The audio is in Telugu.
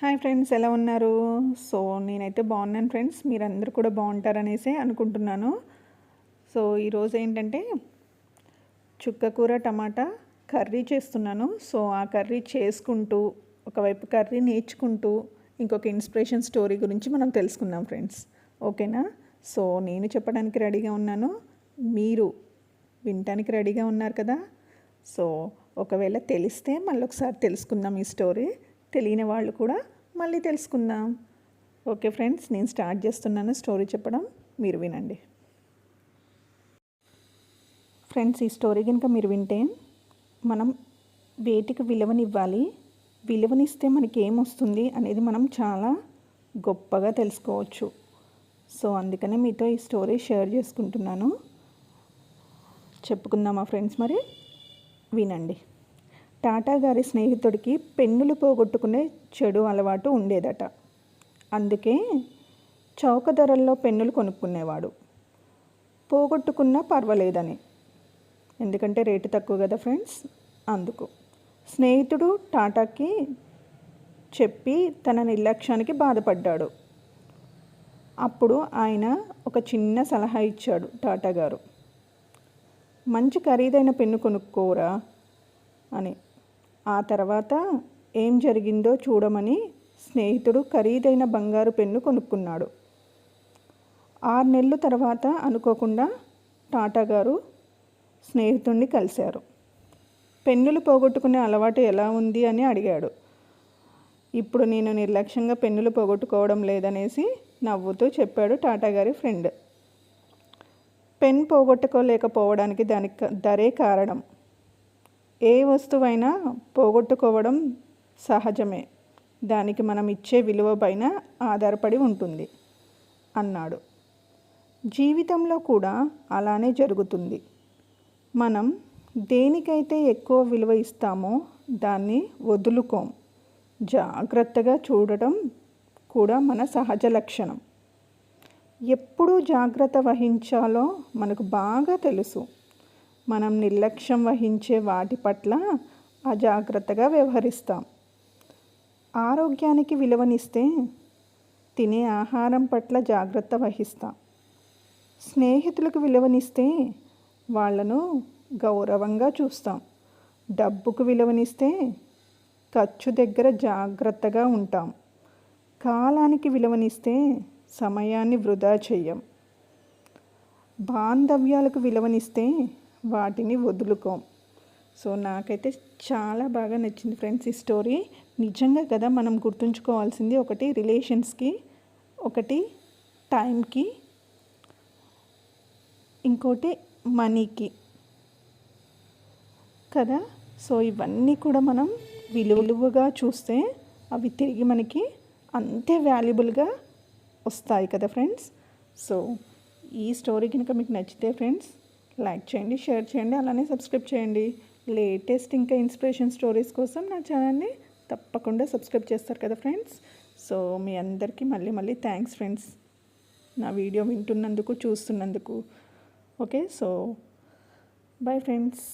హాయ్ ఫ్రెండ్స్, ఎలా ఉన్నారు? సో నేనైతే బాగున్నాను ఫ్రెండ్స్. మీరందరూ కూడా బాగుంటారనేసి అనుకుంటున్నాను. సో ఈరోజు ఏంటంటే చుక్కకూర టమాటా కర్రీ చేస్తున్నాను. సో ఆ కర్రీ చేసుకుంటూ ఒకవైపు కర్రీ నేర్చుకుంటూ ఇంకొక ఇన్స్పిరేషన్ స్టోరీ గురించి మనం తెలుసుకుందాం ఫ్రెండ్స్. ఓకేనా? సో నేను చెప్పడానికి రెడీగా ఉన్నాను, మీరు వినటానికి రెడీగా ఉన్నారు కదా. సో ఒకవేళ తెలిస్తే మళ్ళీ ఒకసారి తెలుసుకుందాం ఈ స్టోరీ, తెలియని వాళ్ళు కూడా మళ్ళీ తెలుసుకుందాం. ఓకే ఫ్రెండ్స్, నేను స్టార్ట్ చేస్తున్నాను స్టోరీ చెప్పడం, మీరు వినండి. ఫ్రెండ్స్, ఈ స్టోరీ కనుక మీరు వింటే మనం వేటికి విలువనివ్వాలి, విలువనిస్తే మనకి ఏమొస్తుంది అనేది మనం చాలా గొప్పగా తెలుసుకోవచ్చు. సో అందుకనే మీతో ఈ స్టోరీ షేర్ చేసుకుంటున్నాను. చెప్పుకుందామా ఫ్రెండ్స్? మరి వినండి. టాటా గారి స్నేహితుడికి పెన్నులు పోగొట్టుకునే చెడు అలవాటు ఉండేదట. అందుకే చౌక ధరల్లో పెన్నులు కొనుక్కునేవాడు. పోగొట్టుకున్నా పర్వాలేదని, ఎందుకంటే రేటు తక్కువ కదా ఫ్రెండ్స్. అందుకు స్నేహితుడు టాటాకి చెప్పి తన నిర్లక్ష్యానికి బాధపడ్డాడు. అప్పుడు ఆయన ఒక చిన్న సలహా ఇచ్చాడు టాటా గారు. మంచి ఖరీదైన పెన్ను కొనుక్కోరా అని. ఆ తర్వాత ఏం జరిగిందో చూడమని స్నేహితుడు ఖరీదైన బంగారు పెన్ను కొనుక్కున్నాడు. 6 నెలల తర్వాత అనుకోకుండా టాటా గారు స్నేహితుడిని కలిశారు. పెన్నులు పోగొట్టుకునే అలవాటు ఎలా ఉంది అని అడిగాడు. ఇప్పుడు నేను నిర్లక్ష్యంగా పెన్నులు పోగొట్టుకోవడం లేదనేసి నవ్వుతూ చెప్పాడు టాటా గారి ఫ్రెండ్. పెన్ పోగొట్టుకోలేకపోవడానికి దానికి ధరే కారణం. ఏ వస్తువైనా పోగొట్టుకోవడం సహజమే, దానికి మనం ఇచ్చే విలువ పైన ఆధారపడి ఉంటుంది అన్నాడు. జీవితంలో కూడా అలానే జరుగుతుంది. మనం దేనికైతే ఎక్కువ విలువ ఇస్తామో దాన్ని వదులుకోం. జాగ్రత్తగా చూడటం కూడా మన సహజ లక్షణం. ఎప్పుడు జాగ్రత్త వహించాలో మనకు బాగా తెలుసు. మనం నిర్లక్ష్యం వహించే వాటి పట్ల అజాగ్రత్తగా వ్యవహరిస్తాం. ఆరోగ్యానికి విలువనిస్తే తినే ఆహారం పట్ల జాగ్రత్త వహిస్తాం. స్నేహితులకు విలువనిస్తే వాళ్ళను గౌరవంగా చూస్తాం. డబ్బుకు విలువనిస్తే ఖర్చు దగ్గర జాగ్రత్తగా ఉంటాం. కాలానికి విలువనిస్తే సమయాన్ని వృధా చెయ్యం. బాంధవ్యాలకు విలువనిస్తే వాటిని వదులుకోం. సో నాకైతే చాలా బాగా నచ్చింది ఫ్రెండ్స్ ఈ స్టోరీ. నిజంగా కదా మనం గుర్తుంచుకోవాల్సింది, ఒకటి రిలేషన్స్కి, ఒకటి టైంకి, ఇంకోటి మనీకి కదా. సో ఇవన్నీ కూడా మనం విలువగా చూస్తే అవి తిరిగి మనకి అంతే వాల్యుబుల్గా వస్తాయి కదా ఫ్రెండ్స్. సో ఈ స్టోరీ కనుక మీకు నచ్చితే ఫ్రెండ్స్ లైక్ చేయండి, షేర్ చేయండి, అలానే సబ్స్క్రైబ్ చేయండి. లేటెస్ట్ ఇంకా ఇన్స్పిరేషన్ స్టోరీస్ కోసం నా ఛానల్ని తప్పకుండా సబ్స్క్రైబ్ చేస్తారు కదా ఫ్రెండ్స్. సో మీ అందరికీ మళ్ళీ థ్యాంక్స్ ఫ్రెండ్స్, నా వీడియో వింటున్నందుకు, చూస్తున్నందుకు. Okay, so bye friends.